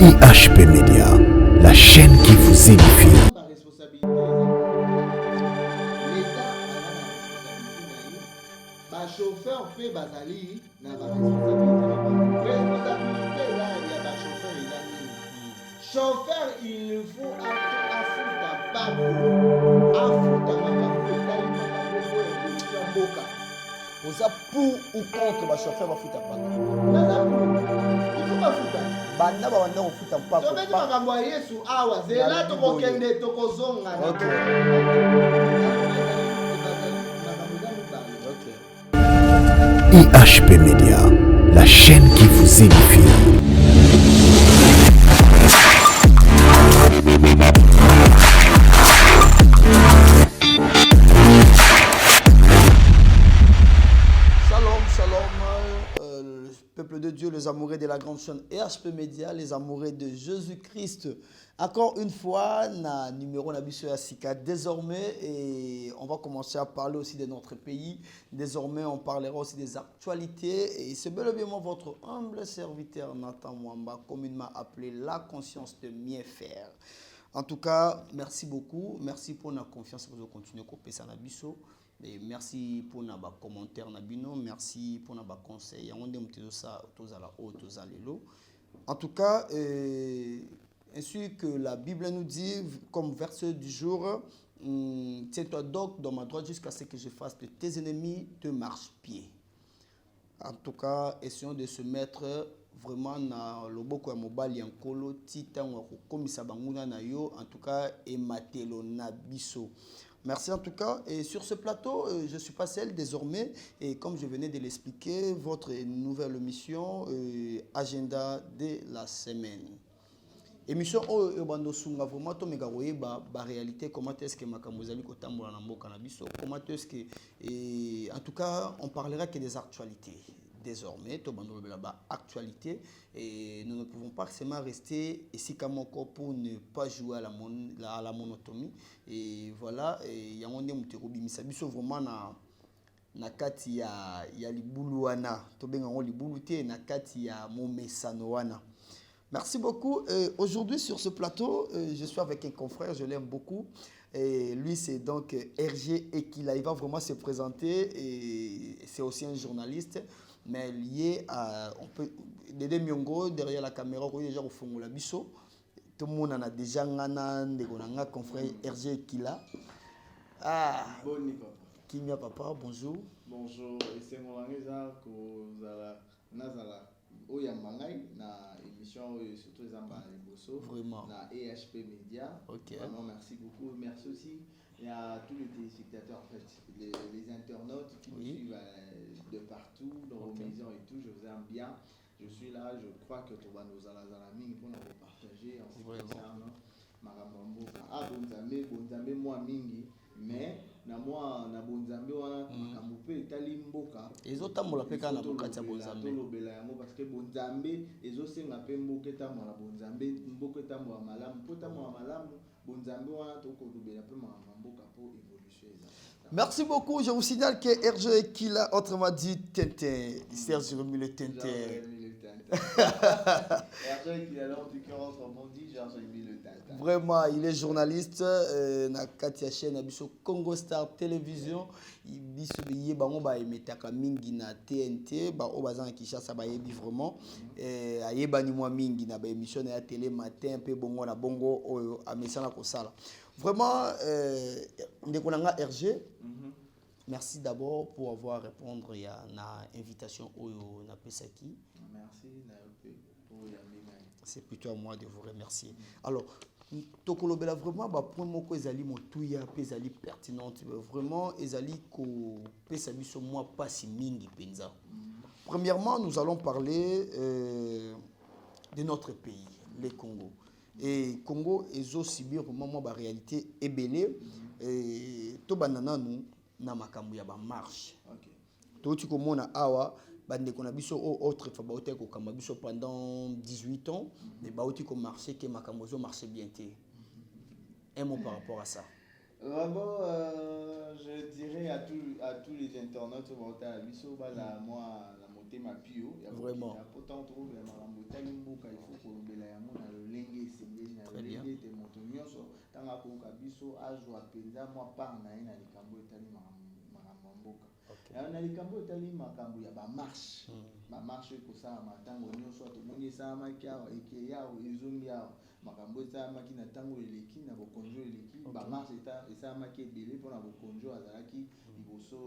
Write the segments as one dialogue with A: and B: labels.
A: IHP Média, la chaîne qui vous édifie.
B: La responsabilité, l'État a la responsabilité. Le chauffeur fait bazali na la responsabilité là il y a le chauffeur il a mis. Chauffeur il faut afuta bako afuta makambo etali makambo ya mboka.
C: Pour ça, pour ou contre le chauffeur va foutre pas.
B: Il faut pas foutre.
C: Banda ba wanda ko foutre pas.
B: To beti makambo ya Yesu awa zela to kokende to kozonga.
C: OK.
A: IHP Média, la chaîne qui vous édifie.
C: Peuple de Dieu, les amoureux de la grande chaîne IHP Média, les amoureux de Jésus-Christ. Encore une fois, na numéro Nabiso Sika. Désormais, et on va commencer à parler aussi de notre pays. Désormais, on parlera aussi des actualités. Et c'est bel et bien votre humble serviteur Nathan Mwamba, communément appelé la conscience de mieux faire. En tout cas, merci beaucoup. Merci pour la confiance que vous continuez à couper ça Nabiso. Et merci pour nos commentaires, merci pour nos conseils. En tout cas, ainsi que la Bible nous dit, comme verset du jour, tiens-toi donc dans ma droite jusqu'à ce que je fasse de tes ennemis de marche-pied. En tout cas, essayons de se mettre vraiment dans le boko ya mobali yankolo titango komisa banguna na yo en tout cas et matelo na biso. Merci en tout cas. Et sur ce plateau, je suis pas seul désormais. Et comme je venais de l'expliquer, votre nouvelle émission, agenda de la semaine. Émission Obando Sunga, vraiment, to megaroye ba réalité, comment est-ce que Makamozali Kotambola Nambo Kanabiso, comment est-ce que, en tout cas, on parlera que des actualités. Désormais, actualité et nous ne pouvons pas seulement rester ici comme encore pour ne pas jouer à la monotonie et voilà et y a on est biso vraiment na kati ya libulu wana to benga on libulu te na kati ya momesano wana. Merci beaucoup. Aujourd'hui sur ce plateau, je suis avec un confrère, je l'aime beaucoup. Et lui, c'est donc RG Ekila. Il va vraiment se présenter et c'est aussi un journaliste. Mais lié à Dédé Miongo derrière la caméra, il déjà au fond de la biso. Tout le monde en a déjà un confrère RG Ekila. Ah,
B: Bon papa.
C: Kimia papa, bonjour.
B: Bonjour, et c'est mon ami Nazala. Oya Mangai, na émission surtout les ambas Bosso.
C: Vraiment.
B: Na EHP Média.
C: Ok.
B: Vraiment, merci beaucoup. Merci aussi. Il y a tous les téléspectateurs, en fait, les internautes qui nous suivent de partout, dans vos maisons et tout. Je vous aime bien. Je suis là. Je crois que tout va nous aller pour nous partager en ce qui concerne Maramambo. Ah, Bonzambe, moi, Mingi. Mais, na Bonzambe, wana Makambupe, Itali Mboka.
C: Les autres, on l'appelle quand on a Bonzambe.
B: Parce que Bonzambe, les autres, on appelle Mboka, Tamola Bonzambe, Mboka, Tamola Malam, Potamola Malam, Bonzambe, wana Toko, Dubela, Mboka pour évolution.
C: Merci beaucoup. Je vous signale que RG Ekila, autrement dit Tintin, Serge Remy le Tintin.
B: RG Ekila, en tout cas, autrement dit, Serge Remy le Tintin.
C: Vraiment, il est journaliste na Katia chaîne Abiso Congo Star Télévision. Il biso biye bango ba emetaka mingi na TNT, ba obazan Kinshasa ba yebi vraiment. Ayebani moi mingi na ba émission na télé matin pe bongo na bongo oyo amesana ko sala. Vraiment ndekonanga RG. Merci d'abord pour avoir répondu à na invitation oyo na Pesaki.
B: Merci pour Yamina.
C: C'est plutôt à moi de vous remercier. Alors Tokolobela vraiment ba point moko ezali motuya ezali pertinente vraiment ezali ko pesa biso moi pas si mingi penza. Premièrement, nous allons parler de notre pays, le Congo. Et Congo est aussi bien vraiment ba réalité ebelé et to banana nous na makambu ya ba marche.
B: OK.
C: To tu komona awa bande qu'on a biso autre fa baote ko kamba biso pendant 18 ans mais baoti ko marché que makambozo marché bien té. Un mot par rapport à ça.
B: Vraiment, je dirais à tous les internautes baote à biso bala moi la montée ma pio.
C: Vraiment.
B: Pourtant trouve la mboka il faut ko bela ya mona tanga koka biso azwa penza mwa part na ye na likambo etali makambo mboka. Na likambo etali makambo ya ba marche. Ba marche ekosalama ntango nyonso tomoni esalamaki awa eke yawo ezongi awa makambo esalamaki na ntango eleki na bokonjo eleki ba marche esalamaki ebele mpona bokonjo azalaki liboso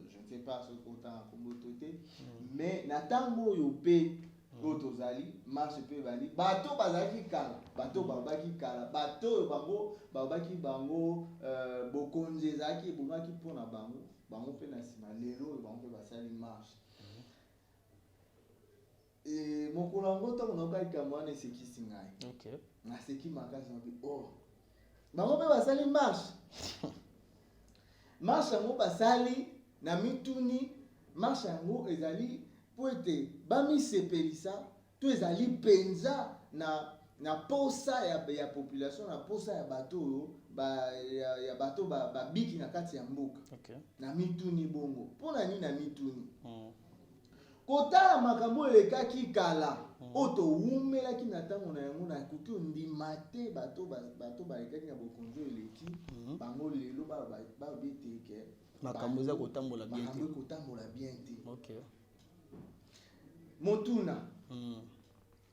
B: je ne sais pas ce qu'autant comme autorité mais na ntango oyo pe tozali marche pe bali bato bazalaki kala bato babaki kala bato bango babaki bango bokonje ezalaki ebongaki mpona bango pe na nsima lelo bango pe basali marche. Mokolo yango ntango nayoka likambo wana esekisi ngai naseki makasi nabi bango mpe basali marche marche yango basali na mituni marche yango ezali po ete bamisepelisa to ezali penza na posa ya population na posa ya bato oyo ya bato babiki na kati ya mboka na mituni bongo mpona nini na mituni kotala makambo elekaki kala oyo towumelaki na ntango na yango na koki ondima te bato balekaki na bokonzo eleki bango lelo babeteke
C: makambo eza kotambola
B: bien te motuna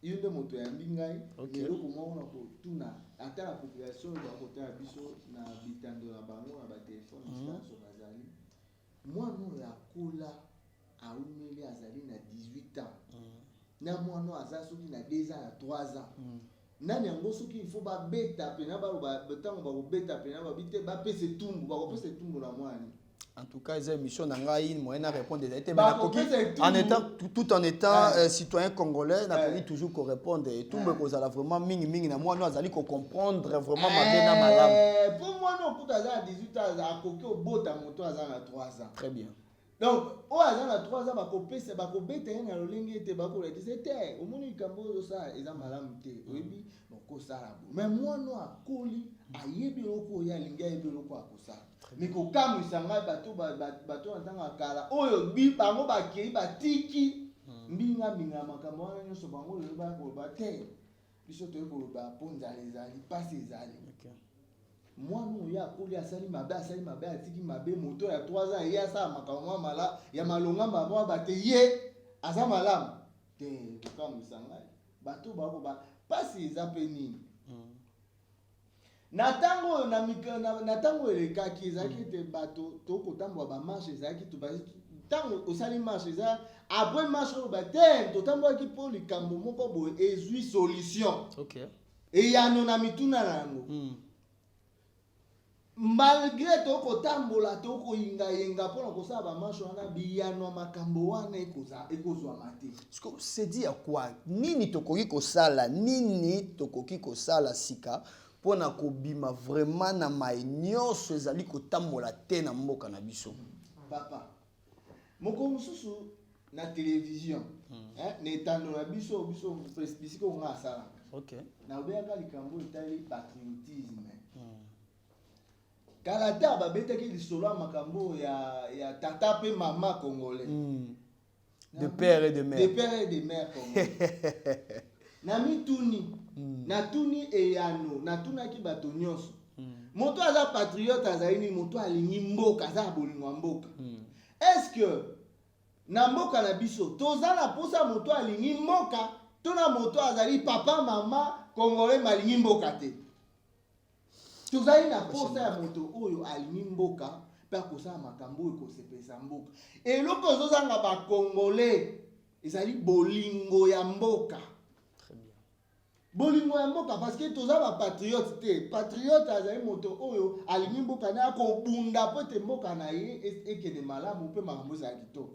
B: yo nde moto yambi ngai eloko moko na kotuna ata na population oyo bakotala biso na bitando na bango na batelefone so bazali mwana oyo akola aumeli azali na 18 ans na mwana aza soki na 2 ans na 3 ans nani yango soki il faut babeta pena ntango bakobeta pena babite bapesa etumbu bakopesa etumbu na mwani.
C: En tout cas, c'est une mission d'engaï, moyen à répondre des états. Tout en étant citoyen congolais, n'a pas toujours qu'on réponde. Et tout le monde a vraiment mingi na moi, nous allons comprendre vraiment ma bien malade.
B: Pour moi, non, pour à 18 ans, à côté au bout à moto à 3 ans.
C: Très bien.
B: Donc, au hasard à 3 ans, bakopesa bakobeta na lolingi te bakola disait au monde kambo ça eza malamu te. Oui, bon ça là. Mais moi non akoli ayebi loko ya linga yebi loko akosa. Mais kokamwisa ngai bato ntanga kala oyo bango bakei batiki mbinga makambo wana nyonso bango lelo bakoloba te biso toye koloba mpo nzala ezali mpasi ezali mwana oyo akoli asali mabe atiki mabe moto ya 3 ans ye asala makambo mala ya malonga mabwa bate ye aza malamu te kokamwisa ngai bato bakoba mpasi eza mpe nini na tango elekaki ezalaki ete bato tokotambola bamarche ezalaki ntango osali marche eza après marche oyo bate totambolaki mpo likambo moko boye ezwi solution eyano na mituna na yango malgré tokotambola tokoyingayenga mpona kosala bamarche wana biyano ya makambo wana ekozwama te.
C: C'est dit à quoi nini tokoki kosala nini tokoki kosala sika pona kobima vraiment na mai nyonso ezali kotambola te na mboka na biso.
B: Papa moko mosusu na télévision na etando na biso bisiko nga asala na obeyaka likambo etali patriotisme kalata babetaki lisolo ya makambo ya tata pe mama congolais
C: de père et de
B: mère congolais na mituni natuni eyano natunaki bato nyonso moto aza patriote azali nini moto alingi mboka aza na bolingo ya mboka est-ce que na mboka na biso toza na posa moto alingi mboka to na moto azali papa mama congolais malingi mboka te tozali na posa ya moto oyo alingi mboka mpe akosala makambo oyo ekosepelisa mboka eloko ozozanga bacongolais ezali bolingo ya mboka bolingo ya mboka parce que toza bapatriote te patriote azali moto oyo alingi mboka na akobunda po ete mboka na ye ekende malamu mpe makambo ezala kitoko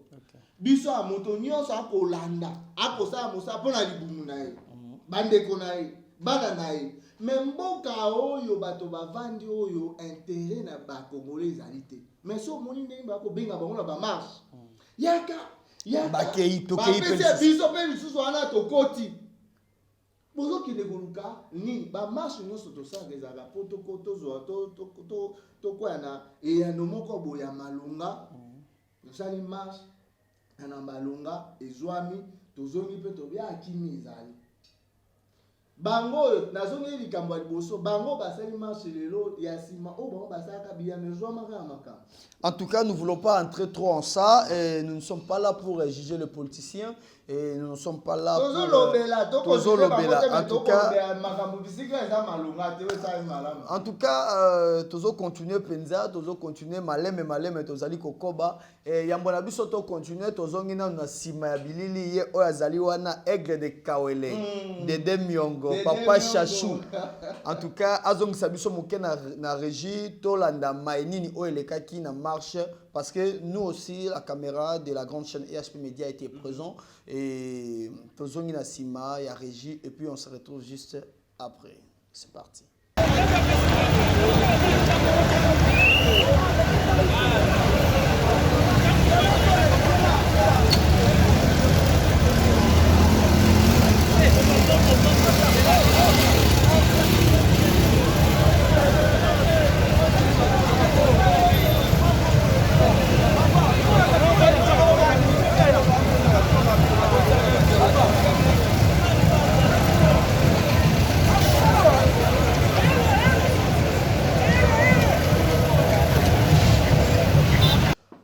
B: biso ya moto nyonso akolanda akosala mosala mpo na libumu na ye bandeko na ye bana na ye me mboka oyo bato bavandi oyo intérêt na bakongolais ezali te mais so omoni ndenge bakobenga bango na bamarshe yaka bapesa biso mpe lisusu wana tokoti bozokende koluka nini bamarshe nyonso tosalaka ezalaka mpo tozwa tokwaya na eyano moko boye ya malonga tosali marshe na malonga ezwami tozongi mpe tobia akimi ezali bango nazongi likambo ya liboso bango basali marche lelo ya sima o bango basalaka biya mais joa maka makambo.
C: En tout cas, nous ne voulons pas entrer trop en ça. Et nous ne sommes pas là pour juger le politicien. Et nous ne sommes pas là pour... En tout cas, tozo continuer penza, tozo continuer maleme tozali kokoba. Et yambona biso to continuer tozo ngina na sima ya bilili ye oyazali wana aigle de Kawele, Dede Miongo, Papa Chachou. En tout cas, azong sabiso moke na régie tolanda mainini oyelekaki na marche parce que nous aussi la caméra de la grande chaîne EHP Media a été présent et tozongi na sima ya régie et puis on se retrouve juste après. C'est parti.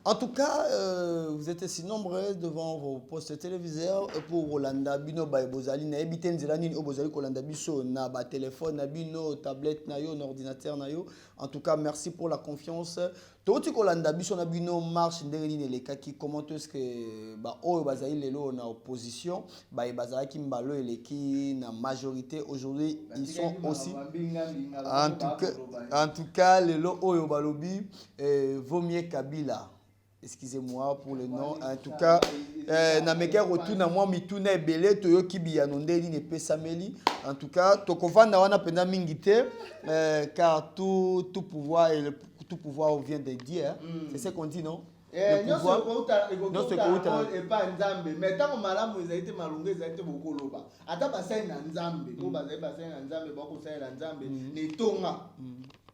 C: En tout cas, vous êtes si nombreux devant vos postes téléviseurs pour Rolanda Bino Baibozali na ebiten zelani obozali Rolanda Biso na ba téléphone na bino tablette na yo na ordinateur na yo. En tout cas, merci pour la confiance. Toti Rolanda Biso na bino marche ndenge ni lekaki comment est-ce que ba o bazali lelo na opposition ba bazali ki mbalo eleki na majorité aujourd'hui ils sont aussi en tout cas lelo oyo balobi vaut mieux Kabila. Excusez-moi pour le nom. En tout cas, nameke retourna moi mituna ebele toyo kibiya nondeli ne pesameli. En tout cas, tokovanda wana penda mingite car tout pouvoir vient de Dieu. C'est ce qu'on dit, non?
B: Le pouvoir et pas nzambe. Mais tant que malamu ezalité malunga ezalité beaucoup loba. Ata basai na nzambe, ko basai na nzambe bako sai na nzambe ne tonga.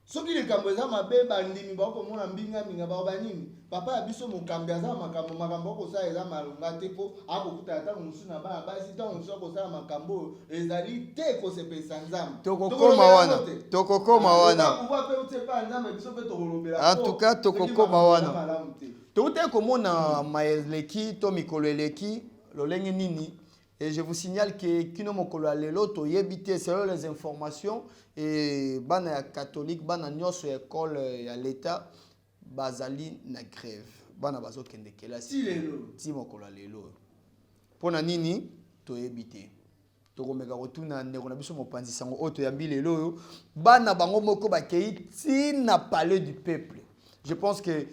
B: Soki likambo eza mabe bandimi bakomona mbinga minga banini papa ya biso mokambi aza makambo okosala eza malonga te mpo akokuta ata mosusu na bana basi ntango mosusu akosala makambo ezali te kosepelisa nzambe
C: tokokoma wana
B: pouvoir mpe uti epa nzambe biso mpe tokolobela
C: en tout cas tokokoma wana touti komona maeleki to mikolo eleki lolenge nini. Et je vous signale que kino mokolo ya lelo toyebi selon les informations et bana catholique bana nyonso ya école ya l'état bazali na grève bana bazokende kelasi ti mokolo ya lelo pona nini toyebi te tokomeka kotuna ndeko na biso mopanzi sango oyo toyambi lelo oyo bana bango moko bakei tina palais du peuple. Je pense que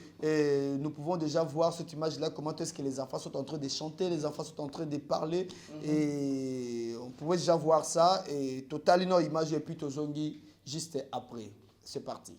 C: nous pouvons déjà voir cette image-là, comment est-ce que les enfants sont en train de chanter, les enfants sont en train de parler. Et on pouvait déjà voir ça. Et totalement image et puis Tozongi juste après. C'est parti.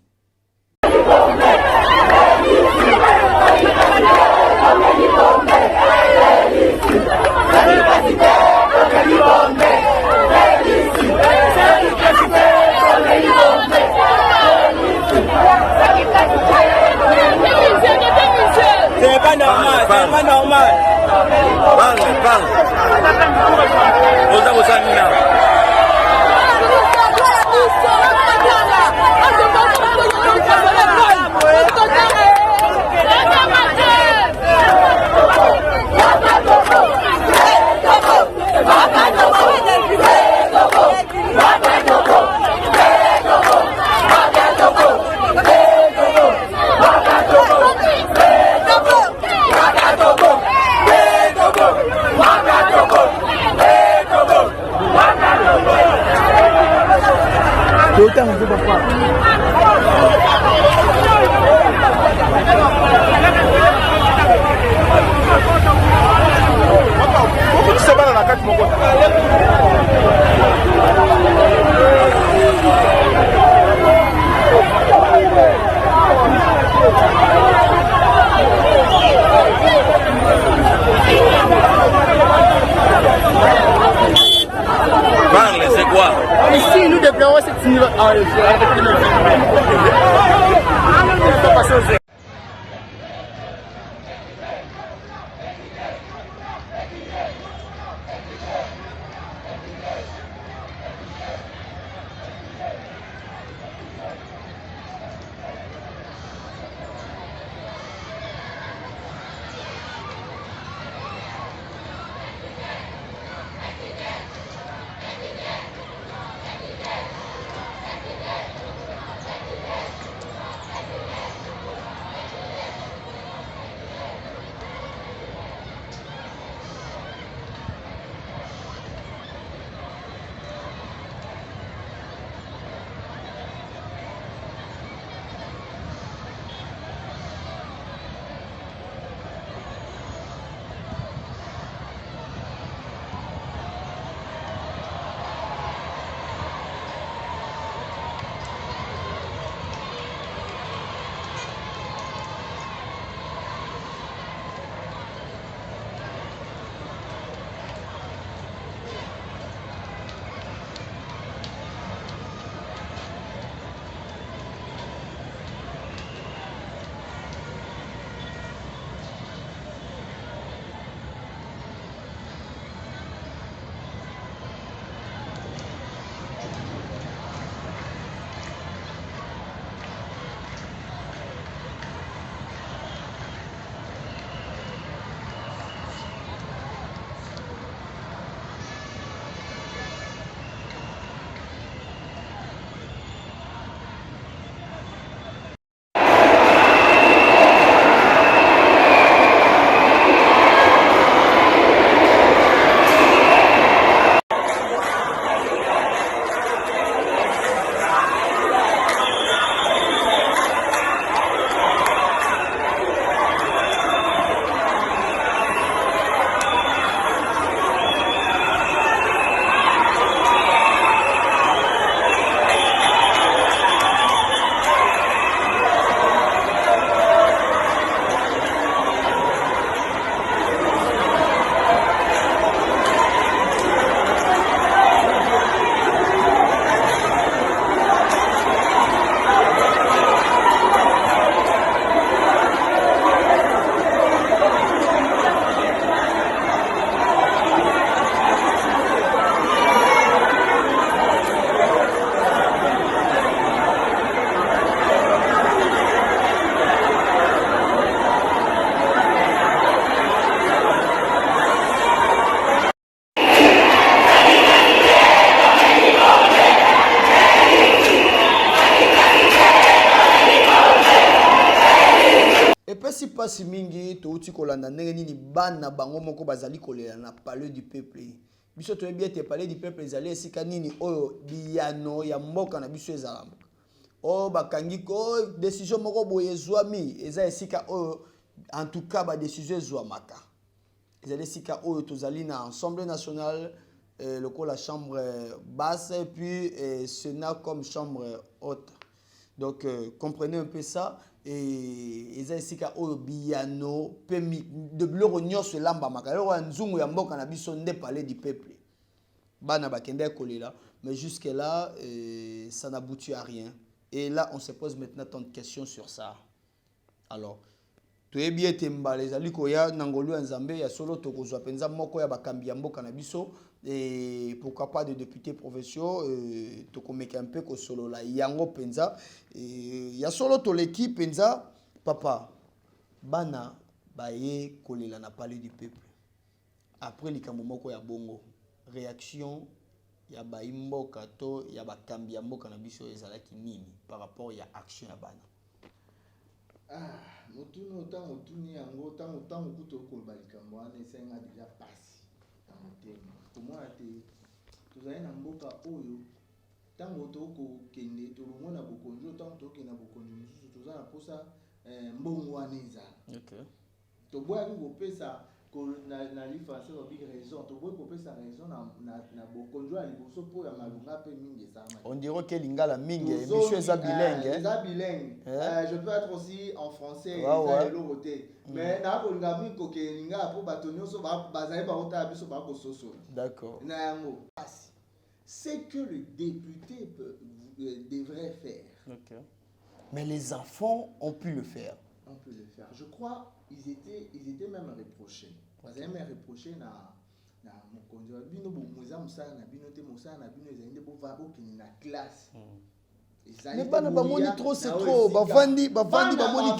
D: C'est pas normal, c'est pas normal. Bang. C'est quoi? Ici, nous déplorons cette
C: mpasi mingi touti kolanda ndenge nini bana bango moko bazali kolela na palais du peuple biso toyebi ete palais du peuple ezali esika nini oyo biyano ya mboka na biso ezala mboka oyo bakangi ko décision moko boye ezwami eza esika oyo en tout cas badécision ezwamaka ezali esika oyo tozali na assemblée nationale lokola chambre basse et puis sénat comme chambre haute. Donc comprenez un peu ça et eza esika oyo biyano pe de biloko nyonso elamba makalelo ya nzungu ya mboka na biso nde palais du peuple bana bakende kolela mais jusque là ça n'aboutit à rien et là on se pose maintenant tant de questions sur ça. Alors toyebi ete mbala ezali koya na ngolu ya nzambe ya solo tokozwa penza moko ya bakambi ya mboka na biso et pourquoi pas de députés provinciaux tokomeka un peu kosolola yango penza ya solo toleki penza papa bana baye kolela na palais du peuple après likambo moko ya bongo réaction ya baimboka to ya bakambi ya mboka na biso ezalaki nini par rapport ya action ya bana.
B: Motuni autant motuni yango tant kuto koloba likambo wana esenga déjà pasi na motema komona te tozali na mboka oyo ntango tokokende tolongwa na bokonzi ntango tokende na bokonzi mosusu toza na posa mbongo wana ezala toboyaki kopesa na li français babi raison toboyi kopesa raison na bokonzi ya liboso mpo ya malunga mpe mingi esama
C: on dirait que lingala mingi émission eza bilingue
B: eza bilingue je peux être aussi en français
C: eza
B: eloko te mais nakolinga mingi kokende lingala mpo bato nyonso bazali bakotala biso bakososola
C: d'accord
B: na yango c'est que le député devrait faire.
C: Okay. Mais les enfants ont pu le faire.
B: On peut le faire. Je crois ils étaient même reprochés. Parce qu'ils même reproché na mokonzi wa bino bomuza musala na bino te musala na bino ezali bo va okini na classe.
C: Mais bana bamoni trop c'est trop bavandi
B: bamoni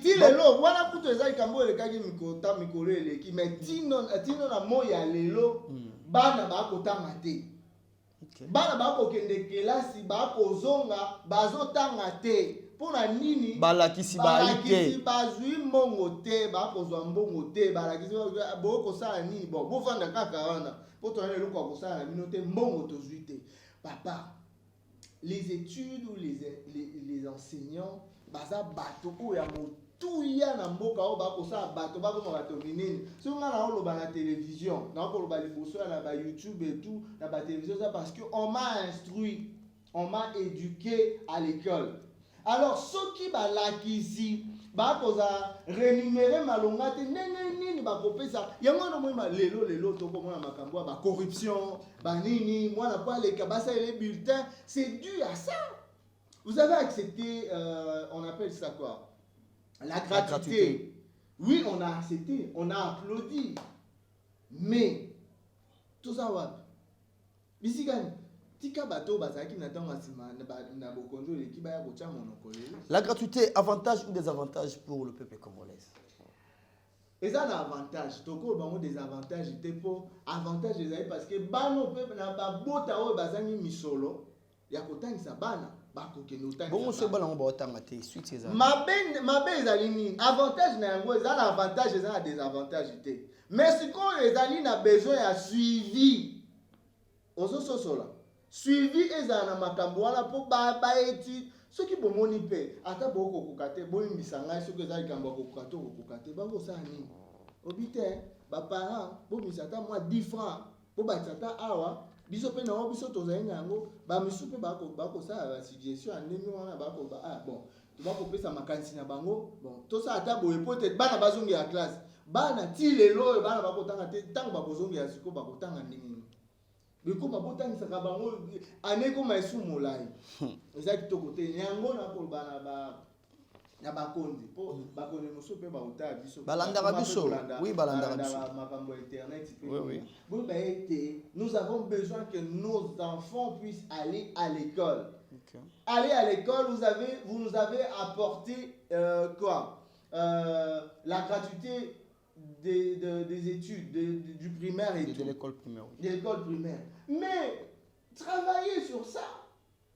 B: ti lelo wana kuto ezali kambo elekaki mikolo eleki mais tino na moya lelo bana bakotanga te. Bana bakokende kelasi bakozonga bazotanga te pona nini
C: balakisi baite
B: bazwi mbongo te bakozwa mbongo te balakisi bokosala nini bon bofanda kaka wana po tona eloko akosala na bino te mbongo tozwi te papa les études ou les enseignants baza bato oyo ya motuya na mboka oyo bakosala bato bakoma bato minene soki nga na oloba na télévision nakoloba liboso ya na ba YouTube et tout na ba télévision ça parce que on m'a instruit on m'a éduqué à l'école. Alors soki balakisi bakoza rémunérer malonga te ndenge nini bakopesa yango no moima lelo tokomona makambo ba corruption banini mwana po aleka basa les bulletins c'est dû à ça. Vous avez accepté on appelle ça quoi la gratuité. Oui, on a accepté, on a applaudi. Mais tout ça va. Bisigani tika bato bazaki na tango asima na bokonzo leki ba ya kocha monoko.
C: La gratuité, avantage ou désavantage pour le peuple congolais?
B: Et ça a un avantage. Toko bango des avantages te po avantage ezali parce que bano peuple na ba bota o bazangi misolo ya kotangisa bana.
C: Bon, ce ballon va automatiquement suite ces années.
B: Ma ezali nini avantage na yango ezali avantage ezali désavantage te mais si quand ezali na besoin ya suivi ozo sosola suivi ezali na makambo wana po ba eti soki bomoni pe ata boko kokate boyimbisa ngai soki ezali kambo kokate bango sa nini obite ba parents bomisa ata moi 10 francs po ba tata awa biso pe na biso tozali yango ba misu pe bako sa ba suggestion ndenge wana bako ba bon tu bako pesa makanisi na bango bon to sa ata boye peut-être bana bazongi ya classe bana ti lelo bana bako tanga te tango bakozongi ya siko bako tanga ndenge biko babotangisa ka bango aneko maisu molai ezaki to côté yango na ko bana ba ya bakonzi po bakonzi mosu pe ba uta biso
C: balanda biso oui balanda biso
B: makambo internet
C: oui
B: bon nous avons besoin que nos enfants puissent aller à l'école. Okay. Aller à l'école, vous nous avez apporté la gratuité des études du primaire et
C: de l'école primaire.
B: De l'école primaire. Mais travaillez sur ça.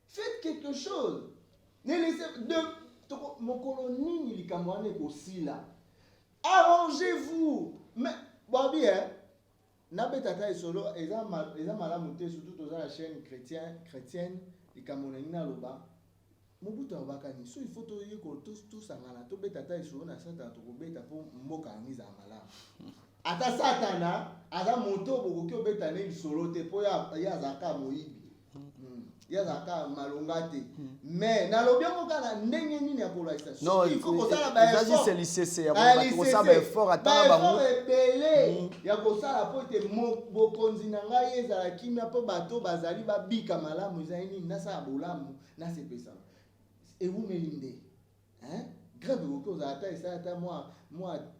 B: Faites quelque chose. Ne laissez de mon colonie likamwane aussi là. Arrangez-vous. Mais, bon, bien, Nabé Tata et Solo, ils ont malamuté, surtout dans la chaîne chrétienne, et Kamonina Loba. Mobutu Abakani, so il faut tout ça, tout Tata et Solo, na Satan, tout beta pour Mboka Mise à Mala. Ata Satana, Ada Moto, Bokyo Betane, Solo, Tepoya, Yazaka Moïbi. Yazaka Malongate. Mais, na lobia Mokana, Nengi ni Apola.
C: Non,
B: il faut que ça
C: la il c'est lycée, c'est fort à Tanabango.
B: Ya kosala po te bokonzi na ngai ezala kimia po bato bazali babika malamu ezali nasa bolamu na sepesa. Et vous melinde. Hein? Grave beaucoup ozala ta esa ta moi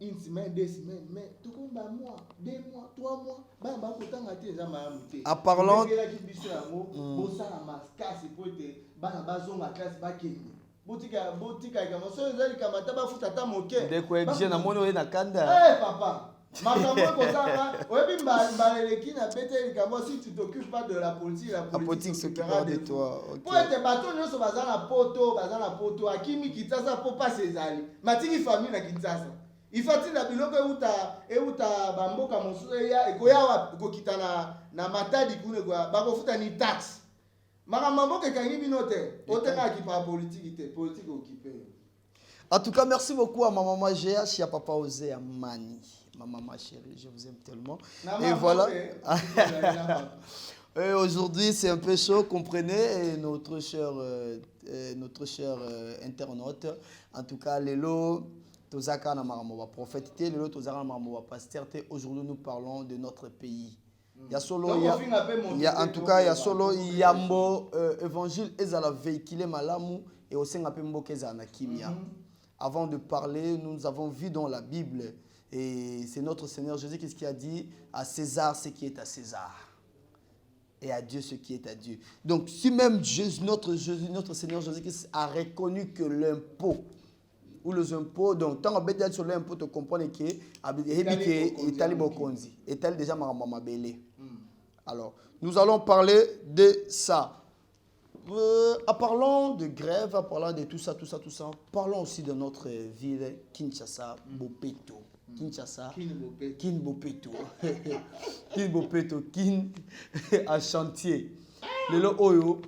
B: une semaine, 2 semaines, mais tout comme mois, 2 mois, 3 mois, ba kotanga te eza malamu te.
C: En parlant
B: ki biso yango bosala maskasi po te bana bazonga classe bakende. Botika kama so ezali kama ta bafuta ta moke.
C: Ndeko exige na mono e na kanda.
B: Eh papa. Makambo kozanga oyebi mbaleleki na bete likambo si tu t'occupes pas de la politique
C: s'occupera de toi.
B: Po ete bato nyonso baza na poto akimi Kinshasa po pasi ezali matiki famille na Kinshasa ifati na biloko euta bamboka mosusu ekoya wapi kokita na Matadi kuna bakofuta ni taxe makambo mboka ekangi bino te otengaki pa politique occupé.
C: En tout cas, merci beaucoup à ma maman GH et à papa Osé, à Mani. Ma maman chérie, je vous aime tellement. Et voilà. Et aujourd'hui, c'est un peu chaud, comprenez, et notre cher internaute. En tout cas, Lelo, Tozaka Namaramo va prophétité, Lelo Tozaka Namaramo va pasteur. Aujourd'hui, nous parlons de notre pays. Il y a solo, en tout cas, il y a solo, Yambo, évangile, Ezala véhiculé malamu, et aussi un peu Mbokezana Kimia. Avant de parler, nous avons vu dans la Bible, et c'est notre Seigneur Jésus qui a dit à César ce qui est à César, et à Dieu ce qui est à Dieu. Donc, si même notre Seigneur Jésus a reconnu que l'impôt, ou les impôts, donc, tant que tu sur l'impôt, tu comprends que est déjà ma belle. Alors, nous allons parler de ça. En parlant de grève, en parlant de tout ça, parlons aussi de notre ville Kinshasa, Bopeto. Kinshasa, Kin Bopeto. Kin Bopeto, Kin à chantier. Le lo oyo,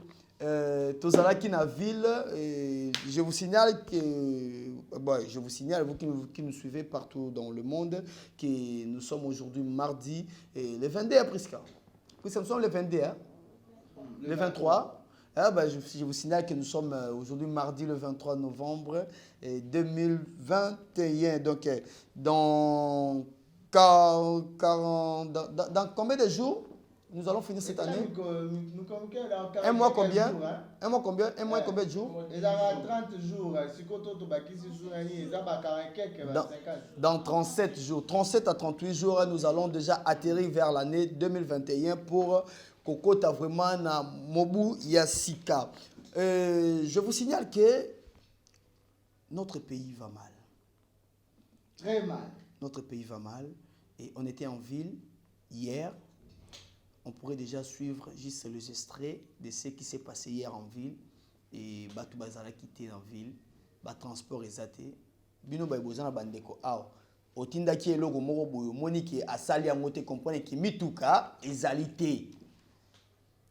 C: tozala qui na ville, je vous signale vous qui nous suivez partout dans le monde, que nous sommes aujourd'hui mardi, le 22 presque. Nous sommes le 22, hein? Le 23. Ah ben, je vous signale que nous sommes aujourd'hui mardi le 23 novembre 2021. Donc, dans combien de jours nous allons finir cette année? Un mois combien? Un mois combien? Un mois et combien de jours?
B: 30 jours.
C: Dans 37 jours. 37 à 38 jours, nous allons déjà atterrir vers l'année 2021 pour Kokota vraiment na Mobu Yasika. Je vous signale que notre pays va mal.
B: Très mal.
C: Notre pays va mal. Et on était en ville hier. On pourrait déjà suivre juste les extraits de ce qui s'est passé hier en ville. Et Batou Bazala quitté en ville. Bat transport exaté. Bino Baibozana Bandeko. Ah. Otinda qui est logo moro boyo. Monique asali amote comprendre que mituka exalité.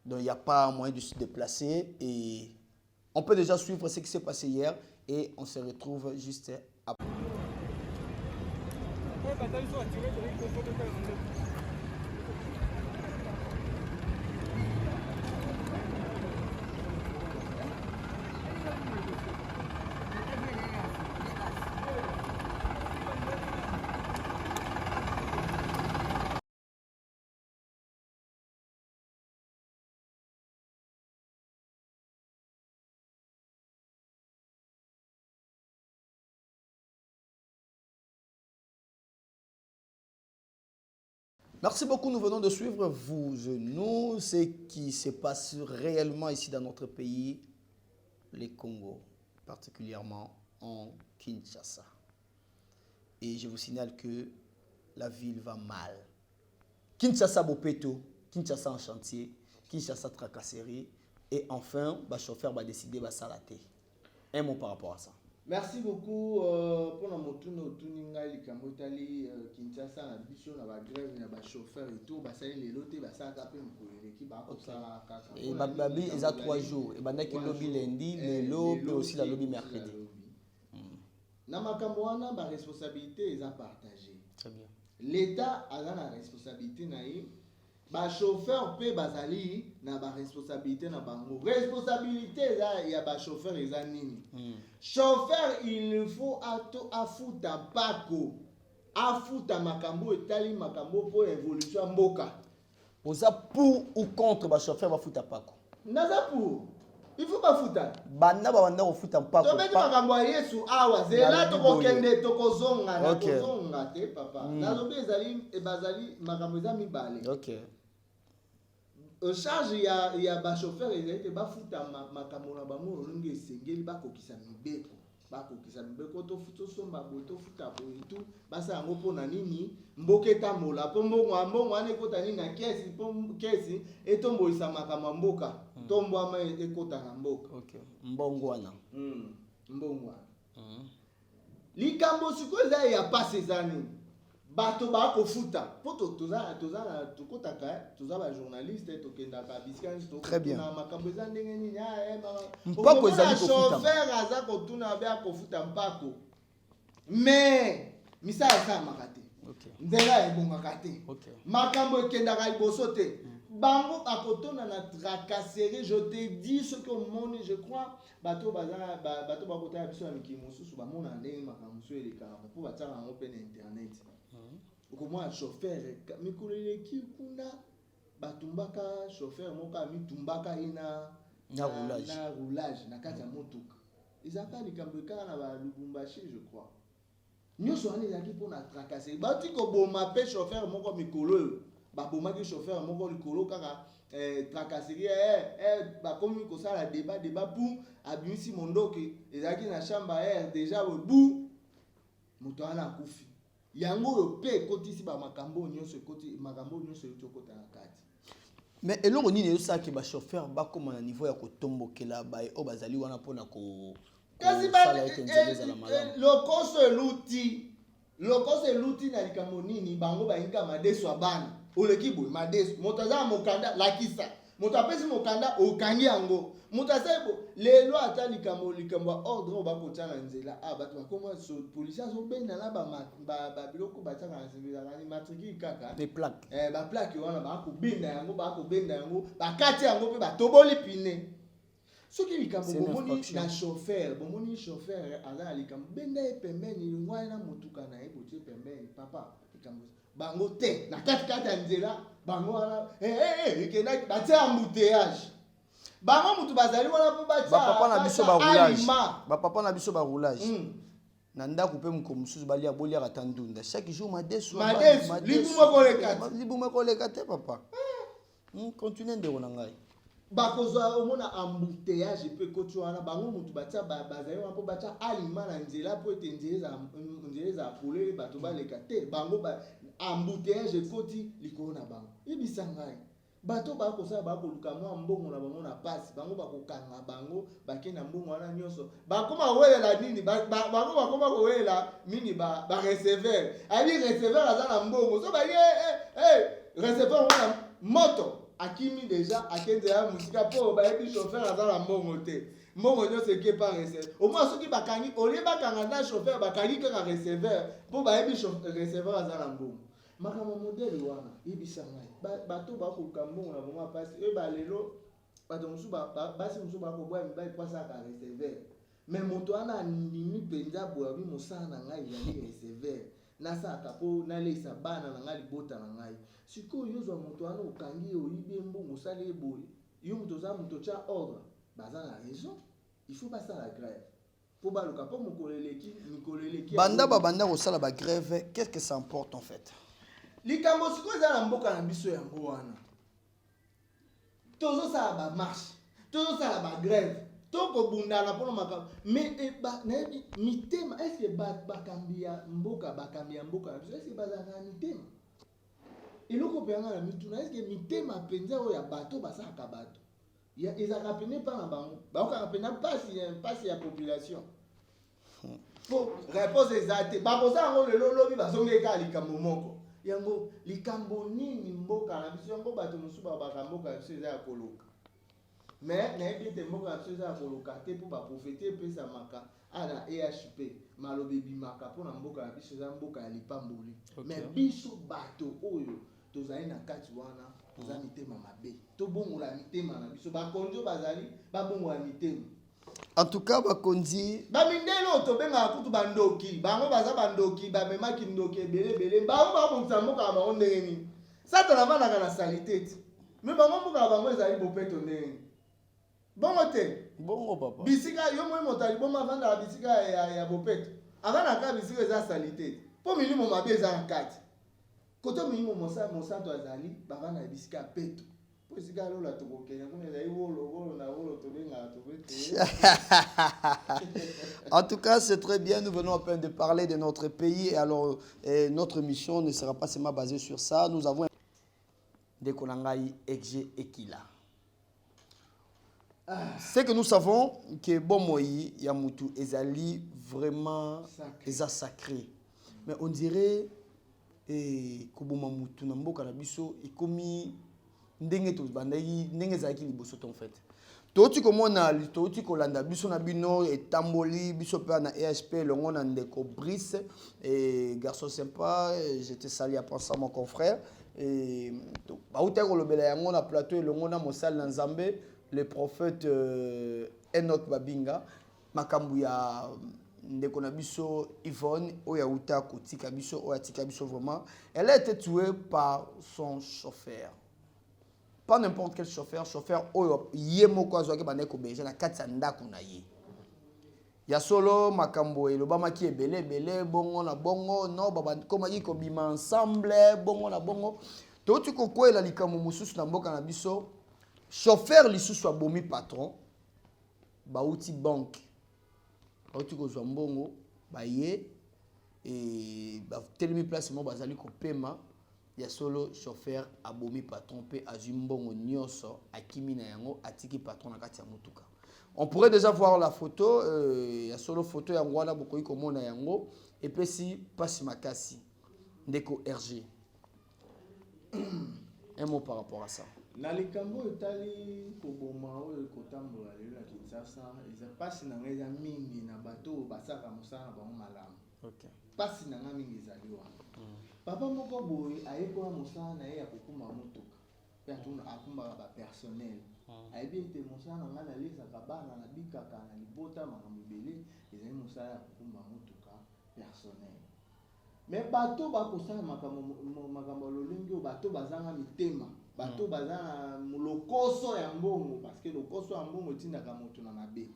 C: Donc, il n'y a pas moyen de se déplacer et on peut déjà suivre ce qui s'est passé hier et on se retrouve juste après. Merci beaucoup, nous venons de suivre nous, ce qui se passe réellement ici dans notre pays, le Congo, particulièrement en Kinshasa. Et je vous signale que la ville va mal. Kinshasa Bopeto, Kinshasa en chantier, Kinshasa tracasserie, et enfin, le chauffeur va décider de s'arrêter. Un mot par rapport à ça.
B: Merci beaucoup pour la motuno tuninga likamotali Kinshasa na biso na ba grève na ba chauffeur et tout ba sali les lotés ba sa ka pe mkolele ki ba ko sala kaka.
C: Et babi ils a 3 jours et banda ki lobby lundi, le lobby aussi la lobby mercredi.
B: Na makambo wana ba responsabilité ils a partagé.
C: Très bien.
B: L'État a la responsabilité na yi ba chauffeur pe bazali na ba responsabilité na bango. Responsabilité là il y a ba chauffeur ils a nini. Chauffeur il faut afuta pako. Afuta makambo etali makambo pour évolution mboka.
C: Oza pour ou contre ba chauffeur ba futa pako.
B: Naza pour. Il faut pas futa.
C: Banda ko futa pako.
B: To beti makambo ya Yesu awa zela to kokende to kozonga na kozonga te papa. Nazo bezali e bazali makambo za mibale.
C: OK.
B: Charge ya ba chauffeur ezali te ba futa makambo na bango longi esengeli ba kokisa mibeko. Ba kokisa mibeko to futo somba boto futa bo et tout. Basa yango pona nini mboketa mola po mbongo ane kota nini na kesi po kesi etombo isa makambo mboka. Tombo ama ekota na mboka.
C: OK. Mbongo wana.
B: Mbongo wana. Likambo sikoza ya passe zani. Bato ba ko futa. Poto toza tukotaka toza ba journaliste tokenda ka biskani to na makambo za ndenge nini
C: mpako ezali ko futa.
B: Chauffeur aza ko tuna ba ko futa mpako. Mais misala sa makate.
C: OK.
B: Ndela ebonga kate.
C: OK.
B: Makambo ekenda ka liboso te. Bango akotona na tracasserie, je te dis ce que mon je crois bato bazana bato bakota biso na mikimo susu ba mona ndenge makambo so eleka po batala ngo pe na internet. Comment un chauffeur mikoleleki kuna batumbaka chauffeur moka mitumbaka ina na roulage na kati ya motuka. Ezaka likambo ekala na ba Lubumbashi je crois. Nyoso ani ezaki pona tracasserie. Batiko boma pe chauffeur moko mikolo. Babomaki chauffeur moko likolo kaka tracasserie bakomi kosala débat pour abimisi mondoki ezaki na chambre air déjà bu moto ana kufi yango yo pe kotisi ba makambo nyonso koti makambo nyonso yo kota na kati.
C: Mais eloko nini yosa ki ba chauffeur ba koma na niveau ya kotombokela ba o bazali wana pona ko
B: kasi ba le coste l'outil na likambo nini bango ba inga madeso abana oleki boy madeso motaza mokanda lakisa motapesi mokanda okangi yango motasebo lelo ata likambo ordre ba kotana nzela bato bakoma so police azo benda na ba biloko bataka na nzela ni matricule kaka
C: des plaques
B: ba plaque wana ba ko benda yango bakati yango pe batoboli pine soki likambo bomoni na chauffeur ala likambo benda e pembeni ngwana motuka na ebotie pembeni papa likambo bango te na kati ya nzela bango wana ekenda batia embouteillage bango mutu bazali wana po batia
C: papa na biso ba roulage papa na biso ba roulage na ndako pe mko mususu balia bolia katandunda chaque jour madesu libuma ko lekate papa continue ndeko na ngai
B: bakozwa omona embouteillage pe koti wana bango mutu batia bazali wana po batia aliment na nzela po ete nzela za pole bato baleka te bango embouteillage koti likolo na bango ibisa ngai bato bakosala bakoluka mwa mbongo na bango na pasi bango bakokanga bango bakenda mbongo wana nyonso bakoma kowelela nini bango bakoma kowelela mini ba receveur ali receveur aza na mbongo so bali receveur wana moto akimi déjà akendela musika po bayebi chauffeur aza na mbongo te mbongo nyonso eke pa receveur au moins soki bakangi olie bakanga na chauffeur bakangi kaka receveur po bayebi receveur aza na mbongo makambo modele wana ibisa ngai bato bakoluka mbongo na bango pasi balelo bato mosusu basi mosusu bakobwa mibali pasaka receveur mais moto wana andimi mpenza boyabi mosala na ngai ezali receveur nasalaka mpo naleisa bana na ngai libota na ngai sikoyo yozwa moto wana okangi oyibi mbongo osali eboye yo moto oza moto tya ordre baza na raison il faut basala grève mpo baluka mpo mikolo eleki
C: banda kosala bagrève qu'est-ce que ça importe en fait
B: likambo sikoyo eza na mboka na biso yango wana tozosala bamarshe tozosala bagrève tokobundana mpona makambo mais nayebi mitema eske bakambi ya mboka na biso eske bazalaka na mitema eloko mpe yanga na mituna eske mitema mpenza oyo ya bato basalaka bato ezalaka pene mpa na bango bakokaka pena mpasi ya population po réponse ezate bakosa yango lelo lobi bazongeka likambo moko yango likambo nini mboka na biso yango bato mosusu babaka mboka na biso eza ya koluka mais nayebi ete mboka na biso eza ya koluka te mpo baprofete epesamaka ana ehp maloba ebimaka mpona mboka na biso eza mboka ya lipamboli mais biso bato oyo tozali na kati wana toza mitema mabe tobongola mitema na biso bakonzi oyo bazali babongola mitema.
C: En tout cas, bakonzi
B: bamindelo tobengaka kutu bandoki bango baza bandoki bamemaki ndoki ebele bango babongisa mboka na bango ndenge nini satana avandaka na salite te me bango mboka na bango ezali bopeto ndenge bongo te
C: bongo papa
B: bisika yo moi moto aliboma avandaka bisika ya bopeto avandaka bisika eza salite te mpo milimo mabe eza na kati koto milimo mosanto azali bavanda bisika ya peto.
C: En tout cas, c'est très bien. Nous venons à peine de parler de notre pays. Et alors, notre mission ne sera pas seulement basée sur ça. Nous avons des Konangai, Ekje et Kila. C'est que nous savons que Bomoyi, Yamutu, Ezali, vraiment, Eza sacré. Mais on dirait que Bomamutu, Nambo Kanabiso, et comme ndenge to bandaki ndenge zaki liboso en fait toti komona toti kolanda biso na bino etamboli biso pe na EHP longo na ndeko Brice et garçon sympa je te salue à penser mon confrère et ba uta kolobela yango na plateau longo na mosal na Nzambe le prophète Enoch Babinga makambu ya ndeko na biso Yvonne oya uta kotika biso oya tika biso vraiment elle a été tuée par son chauffeur. Pas n'importe quel chauffeur oyo yemoko azwaki bandeko beje na kati ya ndako na ye. Ya solo makambo elobamaki ebele bongo na bongo no baba komaki kobima ensemble bongo na bongo. Toti kokwela likambo mususu na mboka na biso chauffeur lisusu abomi patron bauti banque bauti kozwa mbongo baye et ba telemi place mo bazali kopema. Ya solo chauffeur abomi patron pe azumbongo nyoso akimi na yango atiki patron na kati ya mutuka. On pourrait déjà voir la photo ya solo photo ya ngwana bokoyi komona yango et puis si passe makasi ndeko RG. Un mot par rapport à ça.
B: Na likambo etali koboma oyo kotambola lelo na Kinshasa eza pasi na ngeza mingi na bato basaka musana bango malamu.
C: OK.
B: Pasi na nga mingi ezali wana. Papa moko boye ayekola mosala na ye ya kokuma motuka pe akumbaka bapersonnel ayebi ete mosala na nga nalesaka bana na bikaka na libota makambo ebele ezali mosala ya kokumba motuka personnel me bato bakosala makambo ya lolenge oyo bato bazanga mitema bato baza na lokoso ya mbongo parce que lokoso ya mbongo etindaka moto na mabe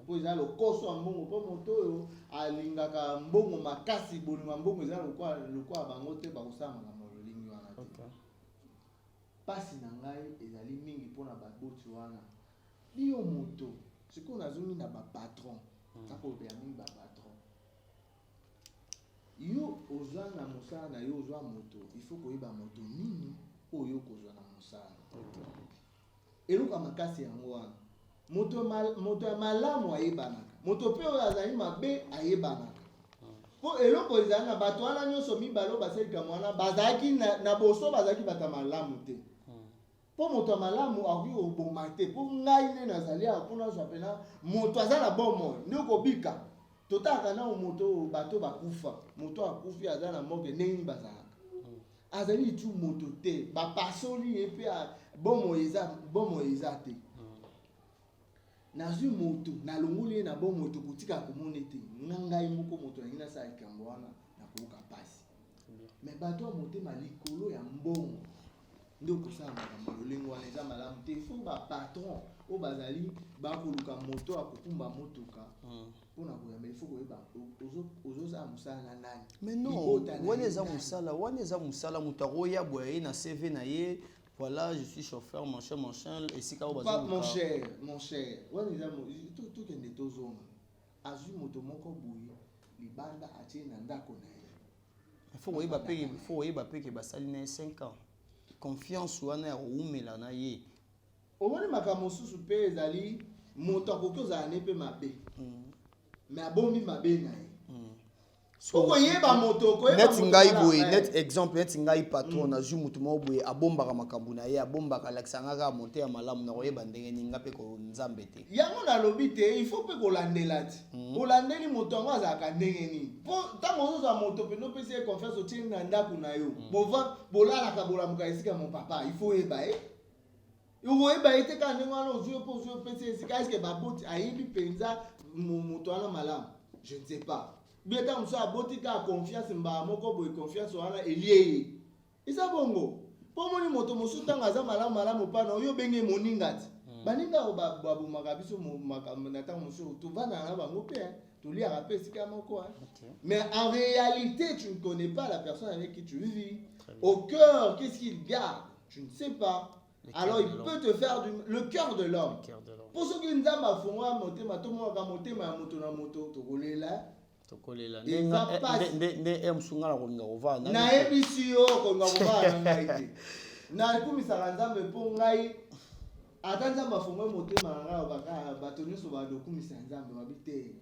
B: po eza lokoso ya mbongo po moto oyo alingaka mbongo makasi bolinga mbongo eza lokwa bango te bakosala makambo ya lolenge wana te pasi na ngai ezali mingi mpona baboti wana biyo moto sikoyo nazongi na bapatron akolobela mingi bapatron yo ozwa na mosala na yo ozwa moto ifo koyeba moto nini oyo kozwa na mosala eluka makasi yango wana moto ya malamu ayebanaka moto pe oyo azali mabe ayebanaka po eloko ezali na bato wana nyonso mibale oyo basalika mwana bazalaki na boso bazalaki bato malamu te po moto ya malamu akoki koboma te po ngai nde nazali awa mpona azwa pena moto aza na bomoi nde okobika totalaka nao moto bato bakufa moto akufi aza na moke ndenge bazalaka azali tu moto te bapasoli ye mpe bomoi eza te nazwi moto nalongoli ye na bomoi tokotika komona ete ngai moko moto nangi nasala likambo wana nakoyoka pasi me bato ya motema likolo ya mbongo nde okosala makambo lolenge wana eza malamu te fo bapatron oyo bazali bakoluka moto akokumba motuka mpona koyamba ifo koyeba ozosala mosala na nani.
C: Mais non, wana eza mosala moto akoya boye na CV na ye voilà je suis chauffeur machin esika oyo
B: mon cher wana eza tokende tozonga azwi moto moko boye libanda atie na ndako na ye
C: fo koyeba peke basali na ye 5 ans confiance wana ya koumela na ye
B: omoni makambo mosusu mpe ezali moto akoki ozala ne mpe mabe mais abombi mabe na ye. Soko yeba moto ko
C: net ngai boye net exemple net ngai patron na ju mutu mo boye abombaka makambu na ye abombaka laksanga monter ya malamu na koyeba ndenge ninga pe ko nzambe te.
B: Yango na lobi te il faut pe ko landela ti. Ko landeli moto ngo azaka ndenge ni. Po tango zo moto pe no pese confiance oti na ndaku na yo. Bova bolala ka bolamuka esika mon papa il faut eba e. Ugo eba ete ka ndenge wana ozuyo po ozuyo pese esika eske baboti ayibi penza moto wana malamu. Je ne sais pas. Bien tant que botika confiance mba moko boy confiance wana elié isa bongo po moni moto mosu tanga za malamu pa na oyo benge moningati baninga babu makabiso na tanga mosu to vana na bango pe to lia rapé sika moko mais en réalité tu ne connais pas la personne avec qui tu vis au cœur qu'est-ce qu'il garde tu ne sais pas alors il peut te faire le cœur de l'homme pour ceux qui nzamba fongwa motema to mo ka motema moto na moto to kolela
C: tokolela nde emsunga na kolinga kovana
B: na ebisi yo kolinga kovana ngai te na kumisaka nzambe mpo ngai ata nzambe afongwe motema na ngai baka bato nyonso badokumisa nzambe babi te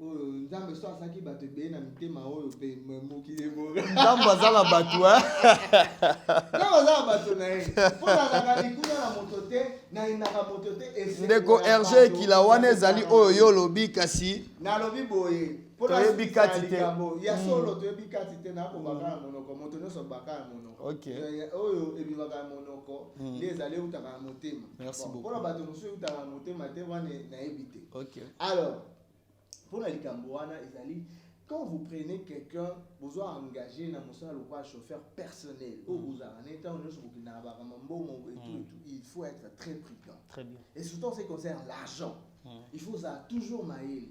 B: oyo nzambe so asaki bato ebeye na mitema oyo mpe mokili boga
C: nzambe aza na bato
B: nzambe aza na bato na ye mpo nazaka likuna na moto te nayindaka moto te
C: ndeko RG ekila wana ezali oyo yo lobi kasi
B: nalobi boye
C: toyebi kati te
B: ya solo toyebi kati te nakobaka na monoko moto nyonso baka na monoko oyo ebimaka na monoko nde ezali eutaka na motema mpona bato mosusu eutaka na motema te wana nayebi te alors mpona likambo wana ezali quand vous prenez quelqu'un vous engagé dans mon chauffeur personnel ou vous avez il faut être très prudent. Très bien. Et surtout en ce qui concerne l'argent, il faut ça toujours mailler.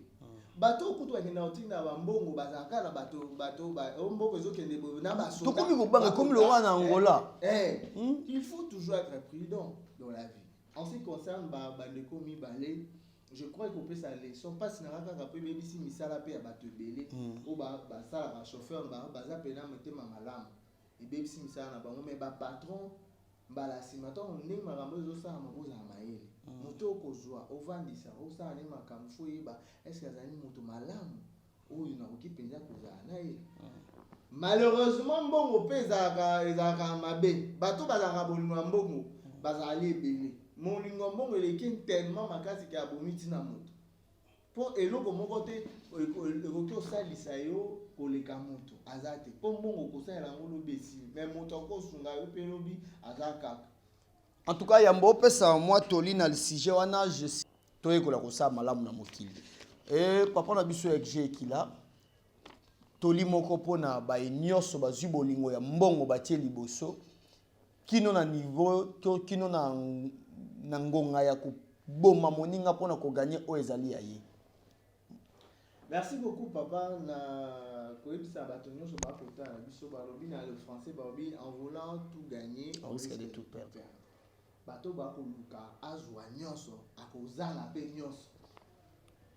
B: Bateau kutu akenda otinda bambongo bazaka na bateau mboko ezokende na baso.
C: Tokomi kobanga comme le roi na Angola.
B: Il faut toujours être prudent dans la vie. En ce qui concerne bandeko mibale, je crois qu'on peut ça leçon parce que na ka pe si misala pe ya bato belé o ba ça ba chauffeur ba za pena metema malamu e be si misala na bango mais ba patron mbala simaton ndenge makambo ezosala makoza mayele moto kozwa ovandisa osala ne makambo fo yeba est-ce que azali moto malamu oyo na okipenza kozala na ye malheureusement mbongo pe ezalaka mabe bato bazalaka bolingo ya mbongo bazali ebele molingo mbongo eleki tellement makasi ke abomiti na moto mpo eloko moko te ekoki osalisa yo koleka moto aza te mpo mbongo kosalela yango lobi esili me moto akosunga yo mpe lobi aza kaka.
C: En tout cas yambo opesa mwa toli na sujet wana je toyekola kosala malamu na mokili e papa na biso ekje ekila toli moko mpona baye nyonso bazwi bolingo ya mbongo batie liboso kino na niveau to kino na ngonga ya koboma moninga mpona koganye oyo ezali ya ye.
B: Merci beaucoup papa na koyebisa bato nyonso bakota na biso balobi na le français balobi en voulant tout gagner
C: on risque de tout perdre.
B: Bato bakoluka azwa nyonso akozala pe nyonso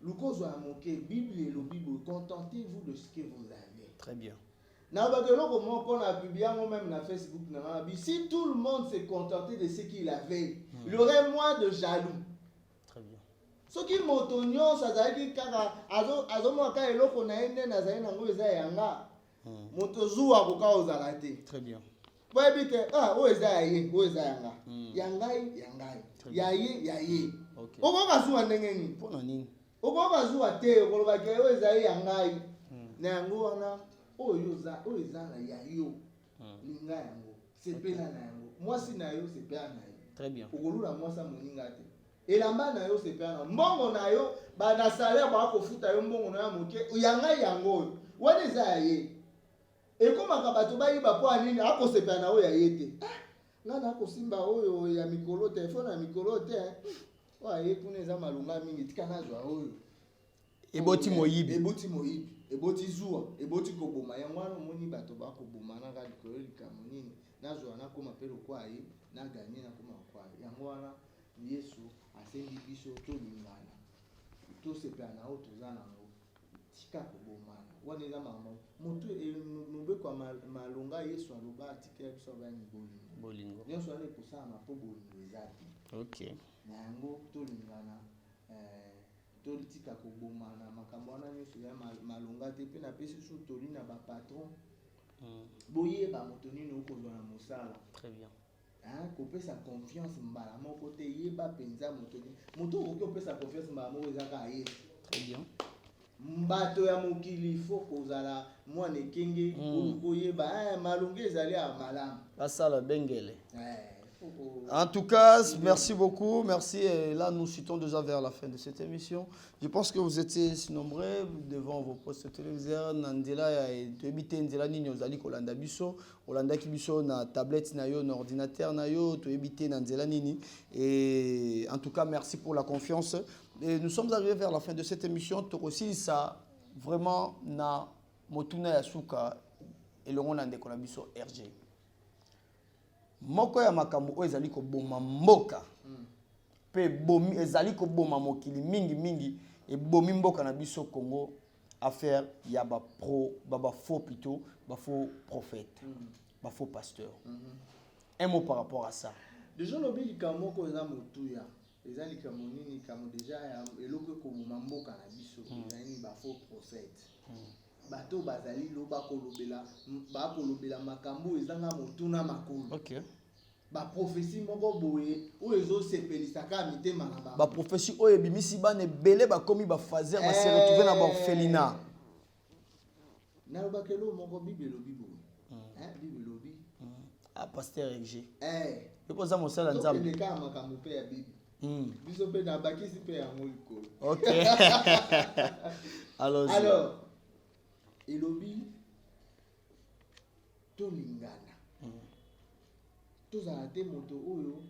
B: lukozwa moke bible elobi boye contentez-vous de ce que vous avez.
C: Très bien.
B: Na bakeloko moko na publié même na Facebook na bi si tout le monde se contentait de ce qu'il avait il y aurait moins de jaloux.
C: Très bien.
B: Soki moto nyonso azalaki kaka azomwaka eloko na ye nde nazali nango eza yanga moto zuwa koka ozala te.
C: Très bien.
B: Po yebi te oyo eza ya ye oyo eza yanga yangai ya ye okoka zuwa ndenge nini
C: mpona nini
B: okoka zuwa te okolobaki oyo ezali yangai na yango wana oyo eza na ya yo linga yango sepela na yango mwasi na yo sepela na yo.
C: Très bien.
B: Okolula mwasa moninga te elamba na yo sepela na mbongo na yo bana salaire bakofuta yo mbongo na yo moke yangai yango oyo wana eza ya ye ekomaka bato bayiba po anini akosepela na oyo ya ye te nga na akosimba oyo ya mikolo telefone ya mikolo te oyo aye kuna eza malunga mingi tika nazwa oyo
C: eboti moyibi
B: eboti zuwa eboti koboma yango wana omoni bato bakoboma nanga likolo likambo nini nazwa nakoma mpe lokwa ye naganye nakoma kwa yango wana yesu asengi biso tolingana tosepela na oyo toza nango tika kobomana wana eza makambo moto mobeko ya malonga yesu aloba atikela biso abani bolingo nyonso wana ekosalama mpo bolingo eza te.
C: Ok.
B: na yango tolingana totika kobomana makambo wana nyonso ya malonga te mpe napesi so toli na bapatron boyeba moto nini okozwa na mosala.
C: Très bien.
B: Kopesa confiance mbala moko te yeba mpenza moto okoki opesa confiance mbala moko ezaka ye.
C: Très bien.
B: Mbato ya mokili ifo kozala mwana ekenge koyeba malonga ezali ya malamu
C: Asala Bengele. En tout cas, merci beaucoup. Merci. Et là, nous chutons déjà vers la fin de cette émission. Je pense que vous étiez si nombreux devant vos postes téléviseurs. Nandela et Tuebite Ndela Nini Ozali Kolanda Biso. Olanda Kibiso na tablette na yo, na ordinateur na yo. Tuebite Nandela Nini. Et en tout cas, merci pour la confiance. Et nous sommes arrivés vers la fin de cette émission. Aussi, ça vraiment na Motuna Yasuka et le Ronande Kolabiso RG. Moko ya makambo oyo ezali ko boma mboka pe bomi ezali ko boma mokili mingi e bomi mboka na biso Congo affaire ya ba faux plutôt ba faux prophète ba faux pasteur. Un mot par rapport à ça.
B: Déjà lobi likambo ko eza motuya ezali likambo nini kamo déjà eloko ko boma mboka na biso ezali ba faux prophète. Bato bazali lo bakolobela makambo ezanga motuna makolo.
C: OK.
B: Ba prophétie moko boye o ezo sepelisaka mitema na ba.
C: Ba prophétie o ebimisi bana belé ba komi ba fazer ba se retrouver na ba orphelinat.
B: Na lo bakelo moko Bible lobi. Bible lobi.
C: Ah pasteur RG.
B: Le
C: poza mo sala nzambe.
B: Le ka makambo pe ya Bible. Biso pe na bakisi pe ya moliko.
C: OK. Alors
B: elobi tolingana tozala te moto oyo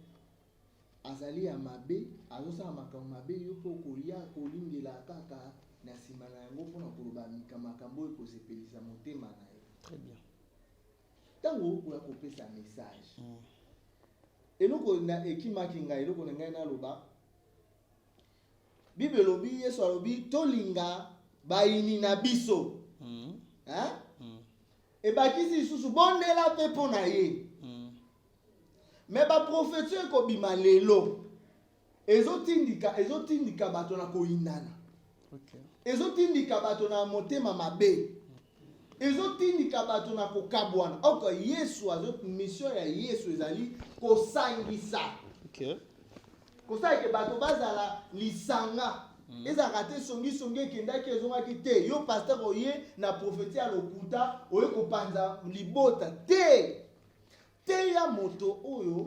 B: azali ya mabe azosala makambo mabe yo mpo kolia kolingela kaka na nsima na yango mpona koloba makambo oyo ekosepelisa motema na ye.
C: Très bien.
B: Ntango okoya kopesa message eloko na ekimaki ngai eloko na ngai naloba Bible elobi Yesu alobi tolinga bayini na biso. Et bakisi lisusu bondela pe mpo na ye. Me baprofetio ekobima lelo ezotindika bato na koyinana. Ezotindika bato na motema mabe. Ezotindika bato na kokabwana. Oko Yesu mission ya Yesu ezali kosangisa. Kosaki bato bazala lisanga. Ezaka te songi ekendaki ezongaki te yo pasteur oye na prophétie ya lokuta oye kopanza libota te ya moto oyo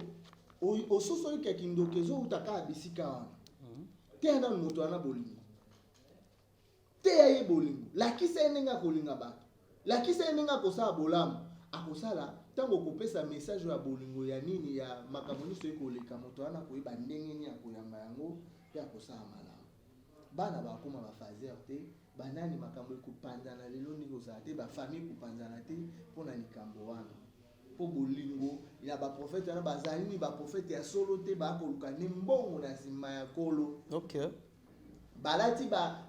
B: ososo ikaki ndoke ezouta bisika wana te ya ndani moto wana bolingo te ya ye bolingo lakisa enenga kolinga bato lakisa enenga kosala bolamu akosala ntango kopesa message ya bolingo ya nini ya makambo nyonso ekoleka moto wana koyeba ndenge nini akoyamba yango mpe akosala malamu. Bana bakoma ba fazer te banani makambo ekopanzana lelo ni kozala te ba famille kopanzana te mpona likambo wana po bolingo ya ba prophète na bazali ni ba prophète ya solo te bakoluka ne mbongo na nsima ya kolo.
C: OK.
B: Balati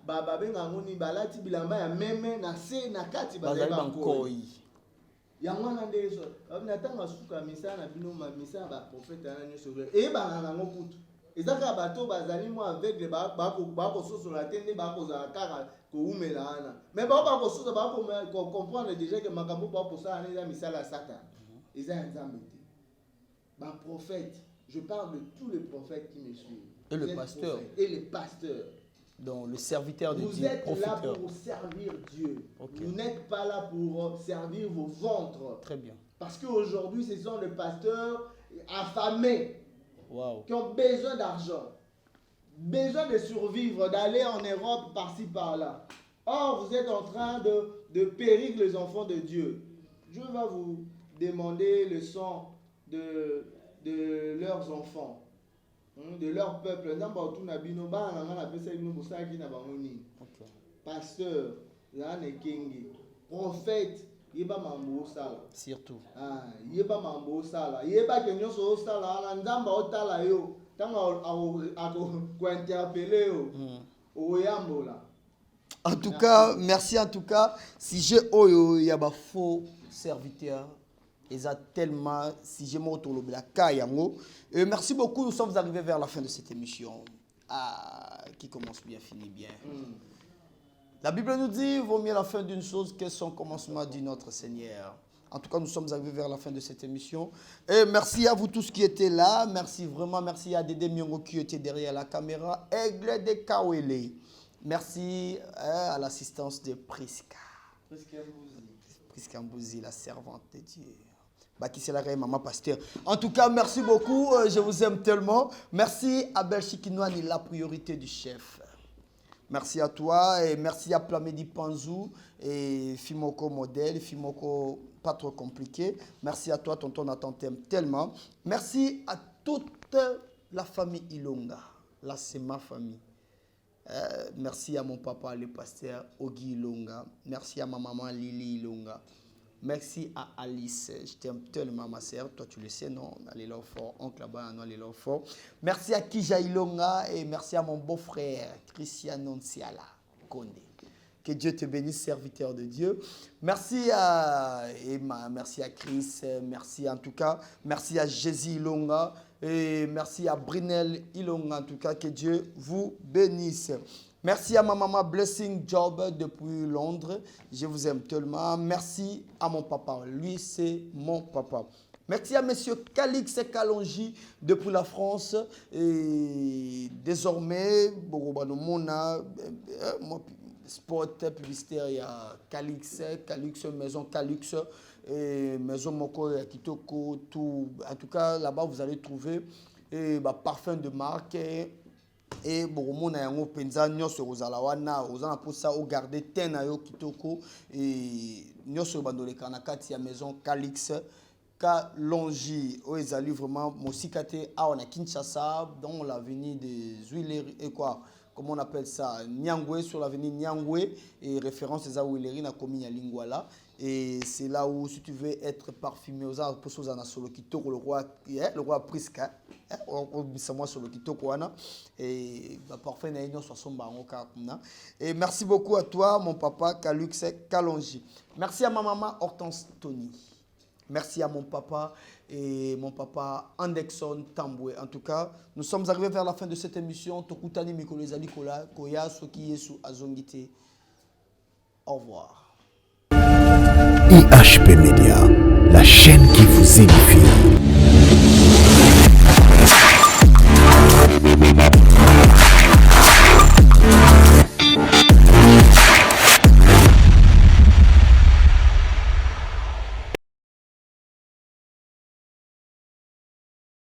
B: babenga ngoni balati bilamba ya meme na se na kati
C: bazali bankoi
B: ya mwana ndeso na tanga suka misa na bino ma misa ba prophète na nyonso bana nango kutu. Ezaka bato bazali mo aveugle bako sosola te nde bakozala kaka koumela wana mais bako sosola bako comprendre déjà que makambo bako sala eza misala ya Satan eza ya Nzambe te. Ba prophète, je parle de tous les prophètes qui me suivent
C: et le pasteur
B: et les pasteurs,
C: donc le serviteur de Dieu.
B: Vous êtes là pour servir Dieu. Vous n'êtes pas là pour servir vos ventres.
C: Très bien.
B: Parce qu'aujourd'hui ce sont les pasteurs affamés.
C: Wow.
B: Qui ont besoin d'argent, besoin de survivre, d'aller en Europe par-ci par-là. Or, vous êtes en train de périr les enfants de Dieu. Dieu va vous demander le sang de leurs enfants, de leur peuple. Pasteur, prophète, yeba mambo sala
C: surtout
B: yeba mambo sala yeba kenyo so sala na nzamba otala yo tanga ko interpeller yo oyambola.
C: En tout cas, merci en tout cas. Si j'ai oyo yaba faux serviteur, eza tellement si j'ai moto lobela ka yango. Merci beaucoup, nous sommes arrivés vers la fin de cette émission. qui commence bien finit bien. La Bible nous dit, vaut mieux la fin d'une chose que son commencement, dit notre Seigneur. En tout cas, nous sommes arrivés vers la fin de cette émission. Et merci à vous tous qui étaient là. Merci vraiment, merci à Dédé Miongo qui était derrière la caméra. Aigle de Kawele. Merci à l'assistance de Priska. Priska Mbouzi, la servante de Dieu. Qui c'est la maman pasteur. En tout cas, merci beaucoup. Je vous aime tellement. Merci à Belchikinoani, la priorité du chef. Merci à toi et merci à Plamedi Panzou et Fimoko Modèle, Fimoko pas trop compliqué. Merci à toi, tonton Nathan, t'aime tellement. Merci à toute la famille Ilonga. Là, c'est ma famille. Merci à mon papa, le pasteur Ogi Ilonga. Merci à ma maman Lili Ilonga. Merci à Alice, je t'aime tellement ma sœur, toi tu le sais, non, allez là fort, oncle là-bas, non, allez là fort. Merci à Kija Ilonga et merci à mon beau-frère, Christian Nonciala Kondé. Que Dieu te bénisse, serviteur de Dieu. Merci à Emma, merci à Chris, merci en tout cas, merci à Jésus Ilonga et merci à Brinel Ilonga, en tout cas, que Dieu vous bénisse. Merci à ma maman Blessing Job depuis Londres. Je vous aime tellement. Merci à mon papa. Lui, c'est mon papa. Merci à monsieur Calix Kalonji depuis la France. Et désormais, spot publicitaire, il y a Calix, Maison Calix, et Maison Moko, Kitoko, tout. En tout cas, là-bas, vous allez trouver parfum de marque. Et bon, yango penza nyoso ozala wana ozana posa o garder ten na yo kitoko et nyoso bandole kana kati ya maison Calix Kalonji o ezali vraiment mosikate a on a Kinshasa dans l'avenue des Huileries et quoi comment on appelle ça Nyangwe sur l'avenue Nyangwe et référence des Huileries na commune ya Lingwala et c'est là où si tu veux être parfumé aux poso za na solo kitoko le roi Priska et merci beaucoup à toi, mon papa Calux Kalonji. Merci à ma maman Hortense Tony. Merci à mon papa et mon papa Anderson Tamboué. En tout cas, nous sommes arrivés vers la fin de cette émission. Tokutani Mikolezali Kola, Koya, Soki Yesu Azongite. Au revoir.
A: IHP Media, la chaîne qui vous édifie.